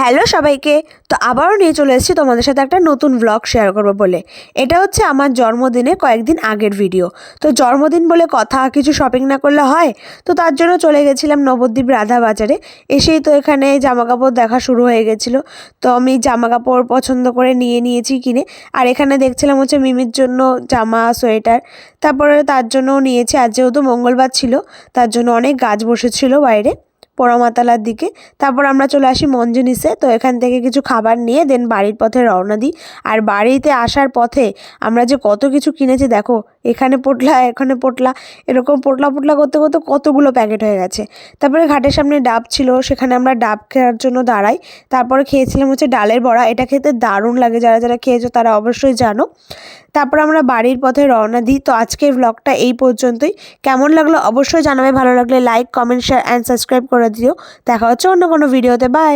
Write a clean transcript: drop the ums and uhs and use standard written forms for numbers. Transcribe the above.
Hello সবাইকে। তো আবারও নিয়ে চলে এসেছি তোমাদের সাথে একটা নতুন ব্লগ শেয়ার করবো বলে। এটা হচ্ছে আমার জন্মদিনে কয়েকদিন আগের ভিডিও। তো জন্মদিন বলে কথা, কিছু শপিং না করলে হয়। তো তার জন্য চলে গেছিলাম নবদ্বীপ রাধা বাজারে। এসেই তো এখানে জামা কাপড় দেখা শুরু হয়ে গেছিলো। তো আমি জামা কাপড় পছন্দ করে নিয়েছি কিনে। আর এখানে দেখছিলাম হচ্ছে মিমির জন্য জামা, সোয়েটার। তারপরে তার জন্যও নিয়েছি। আজ যেহেতু মঙ্গলবার ছিল, তার জন্য অনেক গাছ বসেছিল বাইরে পোড়ামাতালার দিকে। তারপর আমরা চলে আসি মঞ্জুনিসে। তো এখান থেকে কিছু খাবার নিয়ে দেন বাড়ির পথে রওনা দিই। আর বাড়িতে আসার পথে আমরা যে কত কিছু কিনেছি দেখো, এখানে পোটলা, এখানে পোটলা, এরকম পোটলা পোটলা করতে করতে কতগুলো প্যাকেট হয়ে গেছে। তারপরে ঘাটের সামনে ডাব ছিল, সেখানে আমরা ডাব খাওয়ার জন্য দাঁড়াই। তারপরে খেয়েছিলাম হচ্ছে ডালের বড়া। এটা খেতে দারুণ লাগে, যারা যারা খেয়েছো তারা অবশ্যই জানো। তারপর আমরা বাড়ির পথে রওনা দিই। তো আজকের ব্লগটা এই পর্যন্তই। কেমন লাগলো অবশ্যই জানাবে। ভালো লাগলে like, comment, share and subscribe করে দিও। দেখা হচ্ছে অন্য কোনো ভিডিওতে। বাই।